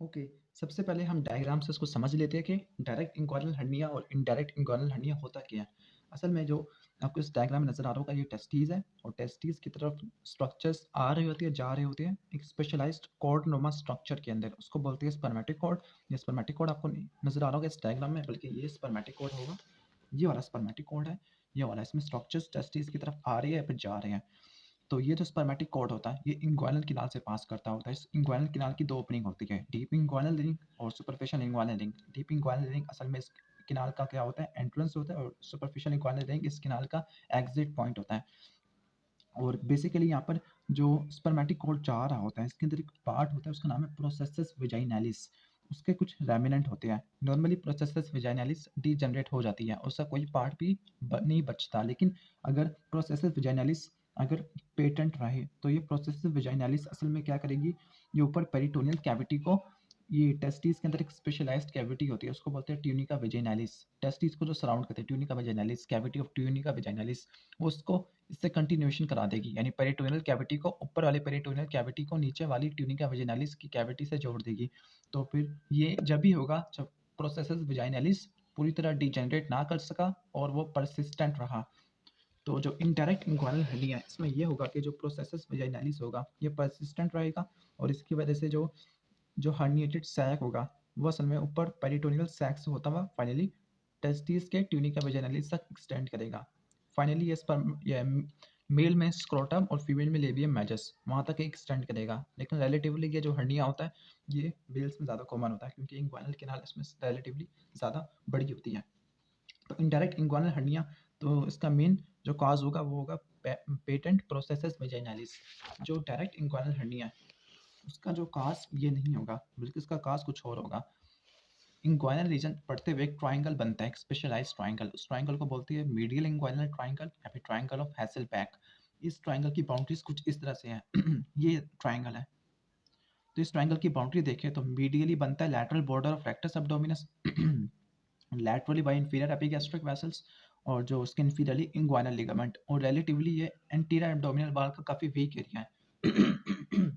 Okay, सबसे पहले हम डायग्राम से उसको समझ लेते हैं कि डायरेक्ट इंग्वानल हर्निया और इनडायरेक्ट इंग्वानल हर्निया होता क्या है। असल में जो आपको इस डायग्राम में नज़र आ रहा होगा ये टेस्टीज़ है और टेस्टीज़ की तरफ स्ट्रक्चर्स आ रहे होते हैं, जा रहे होते हैं एक स्पेशलाइज्ड कॉर्ड नुमा स्ट्रक्चर के अंदर, उसको बोलते हैं स्पर्मेटिक कॉर्ड। ये स्पर्मेटिक कॉर्ड आपको नहीं नज़र आ रहा होगा इस डायग्राम में, बल्कि ये स्पर्मेटिक कॉर्ड होगा। ये वाला स्पर्मेटिक कॉर्ड है, ये वाला इसमें स्ट्रक्चर्स टेस्टीज़ की तरफ आ रही है फिर जा रहे हैं। तो ये जो स्पर्मेटिक कॉर्ड होता है ये इंग्वानल किनाल से पास करता होता है। इस इंग्वानल किनाल की दो ओपनिंग होती है, डीप इंग्वानल रिंग और सुपरफिशियल इंग्वानल रिंग। डीप इंग्वानल रिंग असल में इस किनाल का क्या होता है, एंट्रेंस होता है, और सुपरफिशियल इंग्वानल रिंग इस किनाल का एग्जिट पॉइंट होता है। और बेसिकली यहाँ पर जो स्पर्मेटिक कॉर्ड जा रहा होता है इसके अंदर एक पार्ट होता है, उसका नाम है प्रोसेसस वेजाइनालिस। उसके कुछ रेमिनेंट होते हैं। नॉर्मली प्रोसेसस वेजाइनालिस डीजनरेट हो जाती है, उसका कोई पार्ट भी नहीं बचता, लेकिन अगर प्रोसेसस वेजाइनालिस अगर पेटेंट रहे तो ये प्रोसेसस वेजाइनालिस असल में क्या करेगी, ये ऊपर पेरिटोनियल कैविटी को, ये टेस्टिस के अंदर एक स्पेशलाइज्ड कैविटी होती है, उसको बोलते हैं ट्यूनिका वेजाइनालिस। टेस्टिस को जो सराउंड करते हैं ट्यूनिका वेजाइनालिस, कैविटी ऑफ ट्यूनिका वेजाइनालिस, वो उसको इससे कंटिन्यूएशन करा देगी, यानी पेरिटोनियल कैविटी को ऊपर वाले पेरिटोनियल कैविटी को नीचे वाली ट्यूनिका वेजाइनालिस की कैविटी से जोड़ देगी। तो फिर ये जब भी होगा जब प्रोसेसस वेजाइनालिस पूरी तरह डिजेनरेट ना कर सका और वो परसिस्टेंट रहा। तो जो इनडायरेक्ट इंग्वानल हर्निया है इसमें ये होगा कि जो प्रोसेसस वेजाइनालिस होगा ये परसिस्टेंट रहेगा, और इसकी वजह से जो जो हर्निएटेड सैक होगा वो असल में ऊपर पेरिटोनियल सैक से होता हुआ फाइनली टेस्टिस के ट्यूनिका वेजाइनालिस तक एक्सटेंड करेगा। फाइनली ये मेल में स्क्रोटम और फीमेल में लेबियम मेजस वहाँ तक एक्सटेंड करेगा। लेकिन रिलेटिवली ये जो हर्निया होता है ये मेल्स में ज़्यादा कॉमन होता है, क्योंकि इंग्वानल कैनाल इसमें रिलेटिवली ज़्यादा बड़ी होती है। तो इनडायरेक्ट इंग्वानल हर्निया, तो इसका मेन जो काज होगा वो होगा पेटेंट प्रोसेसस वेजाइनालिस। जो डायरेक्ट इंग्वानल हर्निया है उसका जो काज ये नहीं होगा, बल्कि उसका काज कुछ और होगा। इंग्वाइनल रीजन पढ़ते हुए एक ट्राइंगल बनता है, एक स्पेशलाइज्ड ट्राइंगल। उस ट्राइंगल को बोलते हैं मीडियल इंग्वाइनल ट्राइंगल या फिर ट्राइंगल ऑफ हैसेलबैक। इस ट्राइंगल की बाउंड्रीज कुछ इस तरह से हैं। ये ट्राइंगल है, तो इस ट्राइंगल की बाउंड्री देखें तो मीडियली बनता है lateral border of rectus abdominis, laterally by inferior epigastric vessels, और जो उसके इंफीरियरली इंग्वाइनल लिगामेंट, और रिलेटिवली ये एंटीरियर एब्डोमिनल वॉल का काफी वीक एरिया है।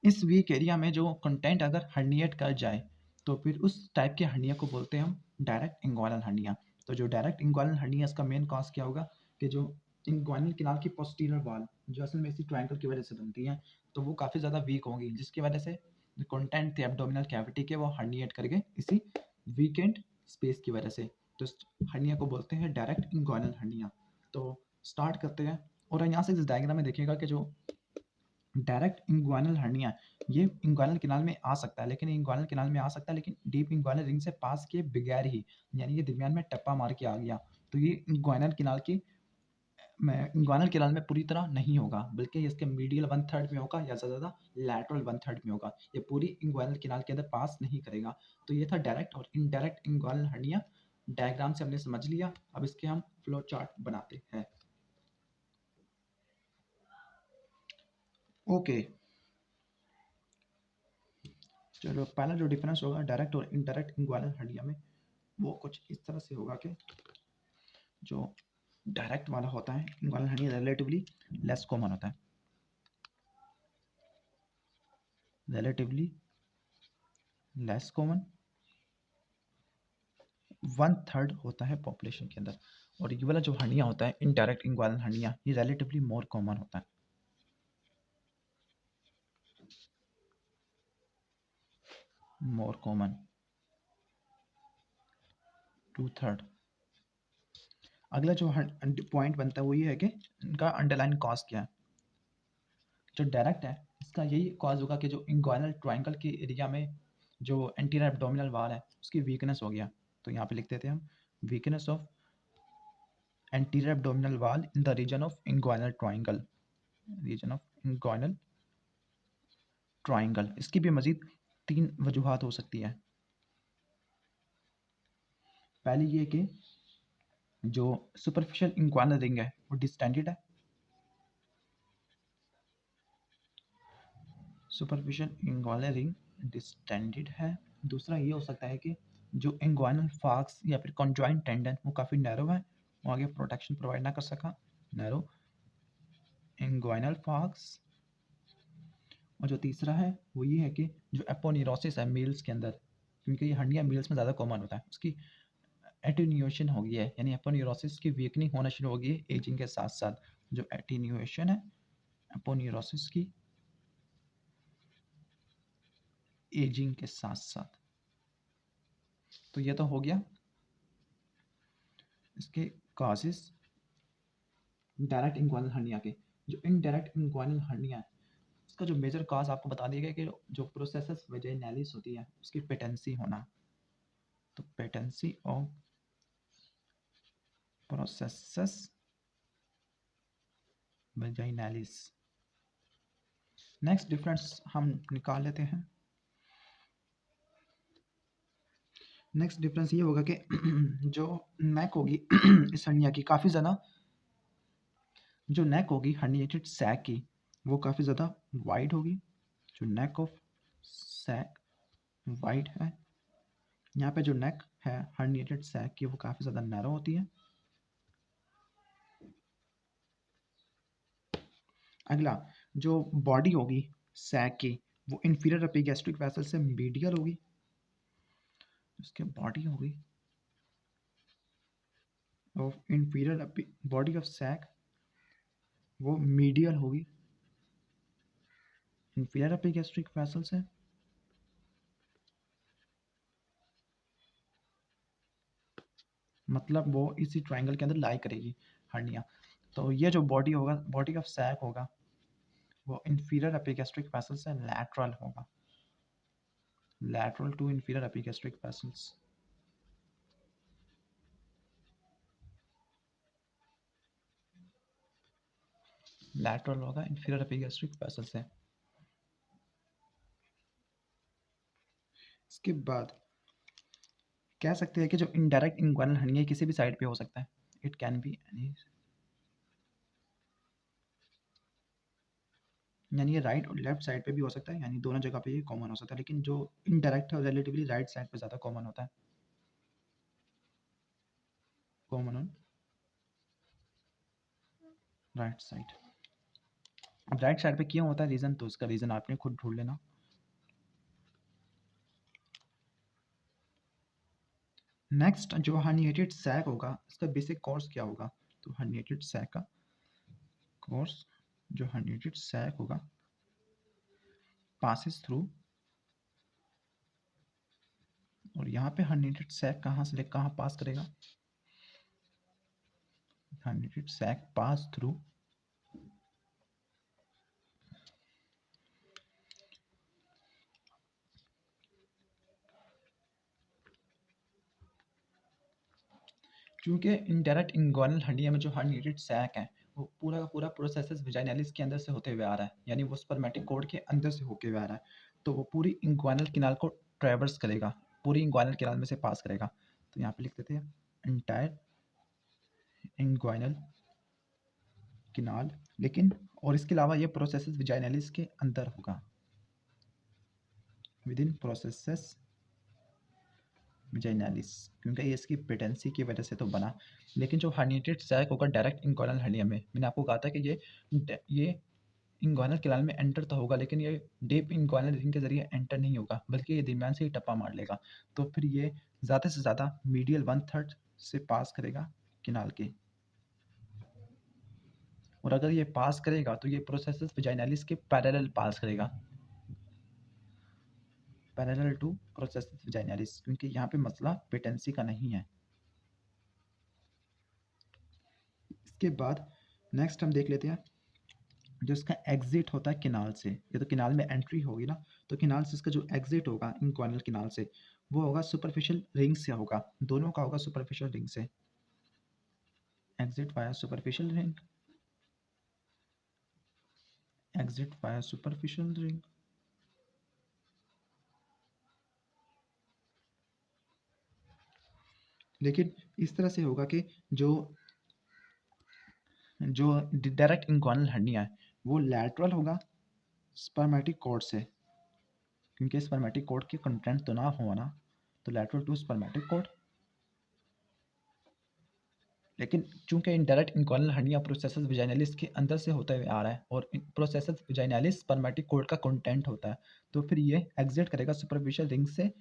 इस वीक एरिया में जो कंटेंट अगर हर्निएट कर जाए तो फिर उस टाइप के हर्निया को बोलते हैं हम डायरेक्ट इंग्वानल हर्निया। तो जो डायरेक्ट इंग्वानल हर्निया इसका मेन कॉज क्या होगा कि जो इंग्वानल किनाल की पोस्टीरियर वॉल जो असल में इसी ट्रायंगल की वजह से बनती है, तो वो काफ़ी ज़्यादा वीक होंगी, जिसकी वजह से जो कंटेंट थे एब्डोमिनल कैविटी के वो हर्निएट करके इसी वीकेंड स्पेस की वजह से। तो इस हर्निया को बोलते हैं डायरेक्ट इंग्वानल हर्निया। तो स्टार्ट करते हैं, और यहाँ से इस डायग्राम में देखिएगा कि जो डायरेक्ट इंग्वानल हर्निया ये इंग्वानल किनाल में आ सकता है, लेकिन इंग्वानल किनाल में आ सकता है लेकिन डीप इंग्वानल रिंग से पास किए बगैर ही, यानी ये दरमियान में टप्पा मार के आ गया। तो ये इंग्वानल किनाल की में इंग्वानल किनाल में पूरी तरह नहीं होगा, बल्कि इसके मीडियल वन थर्ड में होगा या ज़्यादा लैटरल वन थर्ड में होगा। ये पूरी इंग्वानल किनाल के अंदर पास नहीं करेगा। तो ये था डायरेक्ट और इनडायरेक्ट इंग्वानल हर्निया। डायग्राम से हमने समझ लिया, अब इसके हम फ्लो चार्ट बनाते हैं। ओके, चलो पहला जो डिफरेंस होगा डायरेक्ट और इनडायरेक्ट इंग्वानल हर्निया में वो कुछ इस तरह से होगा कि जो डायरेक्ट वाला होता है इंग्वानल हर्निया रिलेटिवली लेस कॉमन होता है, relatively less common, one third होता है पॉपुलेशन के अंदर। और ये वाला जो हर्निया होता है इनडायरेक्ट इंग्वानल हर्निया ये रिलेटिवली मोर कॉमन होता है, मोर कॉमन, टू थर्ड। अगला जो पॉइंट बनता है वो ये है कि इनका अंडरलाइन कॉज क्या है। जो डायरेक्ट है इसका यही कॉज होगा कि जो इंग्वानल ट्रायंगल के एरिया में जो एंटीरियर एब्डोमिनल वॉल है उसकी वीकनेस हो गया। तो यहाँ पे लिख देते हैं हम weakness of anterior abdominal wall in the region of inguinal triangle, region of inguinal triangle. इसकी भी मजीद तीन वजूहात हो सकती है। पहली ये कि जो सुपरफिशियल इंग्वानल रिंग है वो डिस्टेंडेड है, सुपरफिशियल इंग्वानल रिंग डिस्टेंडेड है। दूसरा ये हो सकता है कि जो इंग्वानल फार्क्स या फिर कॉन्जॉइंट टेंडन वो काफ़ी नैरो है, वो आगे प्रोटेक्शन प्रोवाइड ना कर सका, नैरो इंग्वानल फार्क्स। और जो तीसरा है वो ये है कि जो एपोन्यूरोसिस है मेल्स के अंदर, क्योंकि ये हर्निया मेल्स में ज़्यादा कॉमन होता है, उसकी एटेन्यूएशन हो गई है, यानी एपोन्यूरोसिस की वीकनिंग होना शुरू हो गई है एजिंग के साथ साथ। जो एटेन्यूएशन है एपोन्यूरोसिस की एजिंग के साथ साथ। तो ये तो हो गया इसके काजेस डायरेक्ट इंग्वानल हर्निया के। जो इनडायरेक्ट इंग्वानल हर्निया है इसका जो मेजर काज आपको बता दिया गया कि जो प्रोसेसस वेजाइनालिस होती है उसकी पेटेंसी होना। तो patency of processus vaginalis. Next difference हम निकाल लेते हैं। नेक्स्ट डिफरेंस ये होगा कि जो नेक होगी इस हर्निया की काफ़ी ज़्यादा, जो नेक होगी हर्निएटेड सैक की वो काफ़ी ज़्यादा वाइड होगी। जो नेक ऑफ सैक वाइड है, यहाँ पे जो नेक है हर्निएटेड सैक की वो काफ़ी ज़्यादा नैरो होती है। अगला जो बॉडी होगी सैक की वो इंफीरियर एपिगैस्ट्रिक वेसल से मीडियल होगी। इसके बॉडी होगी of inferior body of sac वो मीडियल होगी इंफीरियर एपिगैस्ट्रिक वेसल से। मतलब वो इसी ट्रायंगल के अंदर लाई करेगी हर्निया। तो ये जो बॉडी होगा बॉडी ऑफ सैक होगा वो इंफीरियर एपिगैस्ट्रिक वेसल से लैटरल होगा, lateral to inferior epigastric vessels. Lateral होगा इंफीरियर एपिगैस्ट्रिक वेसल से। इसके बाद कह सकते हैं कि जो इनडायरेक्ट इंग्वानल हर्निया किसी भी साइड पे हो सकता है, इट कैन बी एनी, यानी ये राइट और लेफ्ट साइड पे भी हो सकता है, यानी दोनों जगह पे ये कॉमन हो सकता है, लेकिन जो इनडायरेक्ट है रिलेटिवली राइट साइड पे ज़्यादा कॉमन होता है, common on right side. Right side पे क्यों होता है रीज़न, तो उसका रीज़न आपने खुद ढूंढ लेना। नेक्स्ट जो हर्निएटेड सैक होगा इसका बेसिक कोर्स क्या होगा, तो हर्निएटेड सैक का कोर्स, जो हर्निएटेड सैक होगा पासिस थ्रू, और यहाँ पे हर्निएटेड सैक कहाँ से कहाँ पास करेगा, हर्निएटेड सैक पास थ्रू क्योंकि इनडायरेक्ट इंग्वानल हर्निया में जो हर्निएटेड सैक है वो पूरा का पूरा प्रोसेस विजाइनालिस के अंदर से होते हुए आ रहा है, यानी वो स्पर्मेटिक कोड के अंदर से होके हुए आ रहा है, तो वो पूरी इंग्वानल किनाल को ट्रेवर्स करेगा, पूरी इंग्वानल किनाल में से पास करेगा। तो यहाँ पे लिख देते हैं इंटायर इंग्वानल किनाल, लेकिन और इसके अलावा ये प्रोसेस विजाइनालिस के अंदर होगा, विद इन प्रोसेस विजाइनालिस, क्योंकि ये इसकी पेटेंसी की वजह से तो बना। लेकिन जो हर्निएटेड सैक होगा डायरेक्ट इंग्वानल हर्निया में, मैंने आपको कहा था कि ये इंग्वानल किनाल में एंटर तो होगा, लेकिन ये डीप इंग्वानल रिंग के जरिए एंटर नहीं होगा, बल्कि ये दरमियान से ही टप्पा मार लेगा। तो फिर ये ज़्यादा से ज़्यादा मीडियल 1/3 से पास करेगा किनाल के, और अगर ये पास करेगा तो ये प्रोसेस विजाइनालिस के पैरेलल पास करेगा, पैरेलल टू प्रोसेस विजाइनालिस, क्योंकि यहाँ पे मसला पेटेंसी का नहीं है। इसके बाद नेक्स्ट हम देख लेते हैं जो इसका एग्जिट होता है किनाल से। ये तो किनाल में एंट्री होगी ना, तो किनाल से इसका जो एग्जिट होगा इंक्वानल किनाल से वो होगा सुपरफिशियल रिंग से होगा, दोनों का होगा सुपरफिशियल रिंग से, exit via superficial ring, exit via superficial ring. लेकिन इस तरह से होगा कि जो जो डायरेक्ट इंक्वानल हर्निया है वो लैटरल होगा स्पर्मेटिक कॉर्ड से, क्योंकि स्पर्मेटिक कॉर्ड के कंटेंट तो ना हो ना, तो लैटरल टू स्पर्मेटिक कॉर्ड, लेकिन चूंकि इनडायरेक्ट इंकॉर्नल हर्निया प्रोसेसस विजाइनलिस के अंदर से होते हुए आ रहा है और प्रोसेसस विजाइनलिस स्पर्मेटिक कोड का कंटेंट होता है, तो फिर ये एग्जिट करेगा सुपरफिशियल रिंग से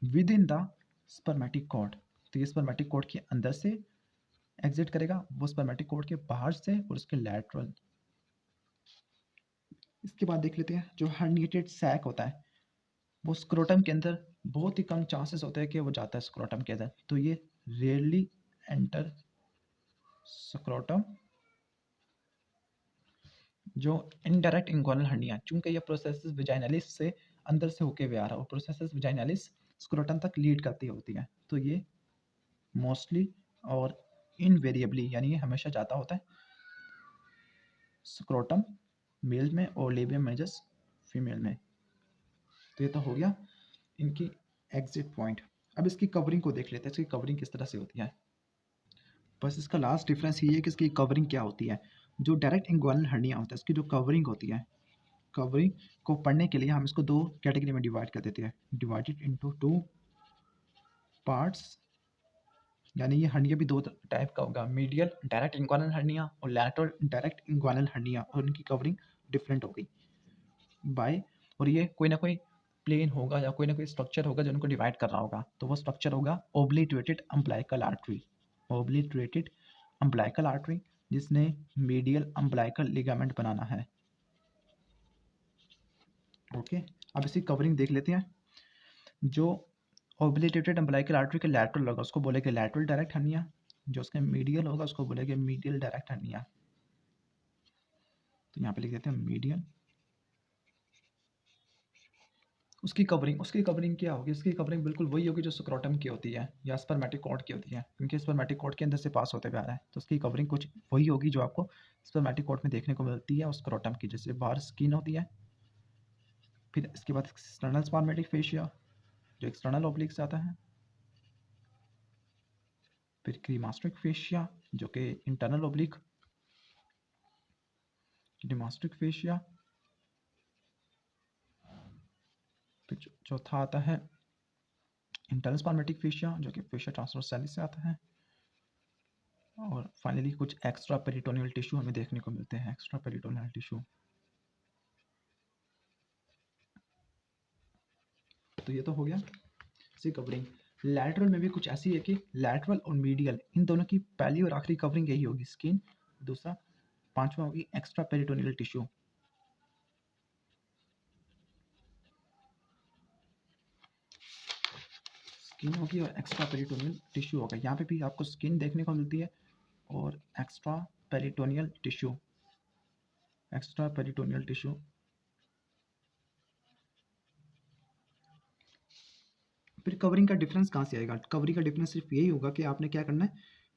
with in the spermatic code. तो ये स्पर्मेटिक कोड के अंदर से एग्जिट करेगा, वो स्पर्मेटिक कोड के बाहर से और उसके लैटरल। इसके बाद देख लेते हैं जो हर्निएटेड सैक होता है वो स्क्रोटम के अंदर बहुत ही कम चांसेस होते हैं कि वो जाता है स्क्रोटम के अंदर, तो ये रेयरली एंटर स्क्रोटम। जो इनडायरेक्ट इंगुइनल हर्निया, चूंकि ये प्रोसेस विजाइनलिस से अंदर से होके हुए आ रहा है और प्रोसेस विजाइनलिस स्क्रोटम तक लीड करती होती है, तो ये मोस्टली और इनवेरिएबली यानी ये हमेशा जाता होता है स्क्रोटम मेल में और लेबियम मेजस फीमेल में। तो ये तो हो गया इनकी एग्जिट पॉइंट। अब इसकी कवरिंग को देख लेते हैं, इसकी कवरिंग किस तरह से होती है। बस इसका लास्ट डिफरेंस ये है कि इसकी कवरिंग क्या होती है। जो डायरेक्ट इंगुइनल हर्निया होता है इसकी जो कवरिंग होती है, कवरिंग को पढ़ने के लिए हम इसको दो कैटेगरी में डिवाइड कर देते हैं, डिवाइडेड इनटू टू पार्ट्स। यानी ये हर्निया भी दो टाइप का होगा, मीडियल डायरेक्ट इंगुइनल हर्निया और लैटरल डायरेक्ट इंगुइनल हर्निया, और इनकी कवरिंग डिफरेंट होगी बाय। और ये कोई ना कोई प्लेन होगा या कोई ना कोई स्ट्रक्चर होगा जो उनको डिवाइड कर रहा होगा, तो वो स्ट्रक्चर होगा ओब्लिटरेटेड अम्बिलिकल आर्टरी। ओब्लिटरेटेड अम्बिलिकल आर्टरी जिसने मीडियल अम्बिलिकल लिगामेंट बनाना है। ओके, अब इसकी कवरिंग देख लेते हैं। जो ओब्लिटरेटेड अम्बिलिकल आर्टरी के लैटरल होगा उसको बोलेंगे लैटरल डायरेक्ट हर्निया, जो उसके मीडियल होगा उसको बोलेंगे मीडियल डायरेक्ट हर्निया। तो यहाँ पे लिख देते हैं मीडियल। उसकी कवरिंग क्या होगी, उसकी कवरिंग बिल्कुल वही होगी जो स्क्रोटम की होती है या स्पर्मेटिक कॉर्ड की होती है, क्योंकि स्पर्मेटिक कॉर्ड के अंदर से पास होते हुए आ रहा है, तो उसकी कवरिंग कुछ वही होगी जो आपको स्पर्मेटिक कॉर्ड में देखने को मिलती है और स्क्रोटम की, जैसे बाहर स्किन होती है। फिर इसके बाद एक्सटर्नल स्पर्मेटिक फेशिया जो एक्सटर्नल ओब्लिक से आता है। फिर क्रीमास्टिक फेशिया जो कि इंटरनल ओब्लिक, डिमास्टिक फेशिया। फिर चौथा आता है इंटरनल स्पर्मेटिक फेशिया जो कि फेशिया ट्रांसवर्सैलिस से आता है। और फाइनली कुछ एक्स्ट्रा पेरिटोनियल टिश्यू हमें देखने को मिलते हैं, एक्स्ट्रा पेरिटोनियल टिश्यू। तो ये तो हो गया इसकी कवरिंग। लैटरल में भी कुछ ऐसी है कि लैटरल और मीडियल इन दोनों की पहली और आखिरी कवरिंग यही होगी स्किन, दूसरा पांचवा होगी एक्स्ट्रा पेरिटोनियल टिश्यू। स्किन होगी और एक्स्ट्रा पेरिटोनियल टिश्यू होगा, यहाँ पे भी आपको स्किन देखने को मिलती है और extra peritoneal tissue, extra peritoneal tissue. फिर कवरिंग का डिफरेंस कहाँ से आएगा, कवरिंग का डिफरेंस सिर्फ यही होगा कि आपने क्या करना है,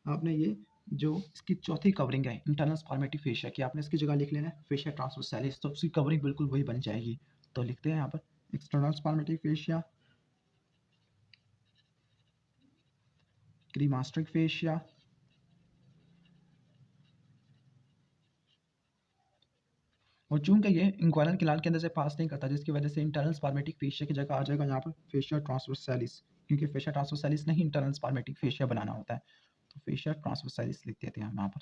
आपने ये जो इसकी चौथी कवरिंग है इंटरनल स्पर्मेटिक फेशिया की, आपने इसकी जगह लिख लेना है फेशिया ट्रांसवर्सैलिस, तो उसकी कवरिंग बिल्कुल वही बन जाएगी। तो लिखते हैं यहाँ पर एक्सटर्नल स्पर्मेटिक फेशिया, क्रीमास्टिक फेशिया, और चूंकि ये इंक्वायरल किनाल के अंदर से पास नहीं करता जिसकी वजह से इंटरनल स्पर्मेटिक फेशिया की जगह आ जाएगा यहाँ पर फेशिया ट्रांसवर्सैलिस, क्योंकि फेशिया ट्रांसवर्सैलिस नहीं इंटरनल स्पर्मेटिक फेशिया बनाना होता है, तो फेशिया ट्रांसवर्सैलिस लिख देते हैं हम यहाँ पर।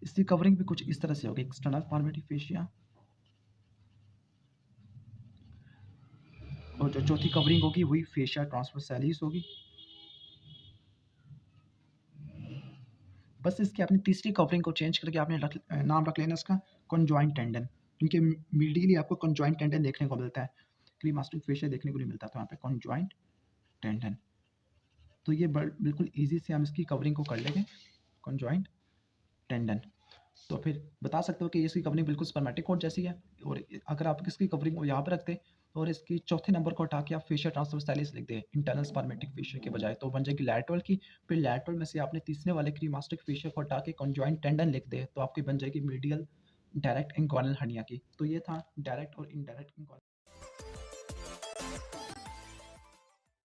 इसकी कवरिंग भी कुछ इस तरह से होगी, एक्सटर्नल स्पर्मेटिक फेशिया, और जो चौथी कवरिंग होगी वही फेशिया ट्रांसवर्सैलिस होगी। बस इसकी अपनी तीसरी कवरिंग को चेंज करके आपने नाम रख लेना इसका कॉन्जॉइंट टेंडन, क्योंकि मीडियली आपको कॉन्जॉइंट टेंडन देखने को मिलता है, क्रीमास्टिक फेशिया देखने को नहीं मिलता, तो यहाँ पे कॉन्जॉइंट टेंडन। तो ये बिल्कुल ईजी से हम इसकी कवरिंग को कर लेंगे कॉन्जॉइंट टेंडन। तो फिर बता सकते हो कि इसकी कवरिंग बिल्कुल स्पर्मेटिक कोड जैसी है, और अगर आप इसकी कवरिंग को यहाँ पर रखते और इसकी चौथे नंबर को हटा के आप फेशिया ट्रांसवर्सैलिस लिख दे इंटरनल स्पर्मेटिक फेशिया के बजाय, तो बन जाएगी लैटरल की। फिर लैटरल में से आपने तीसरे वाले क्रीमास्टिक फेशिया को हटा के कॉन्जॉइंट टेंडन लिख दे, तो आपकी बन जाएगी मीडियल डायरेक्ट इंक्वायरल हर्निया की। तो ये था डायरेक्ट और इनडायरेक्ट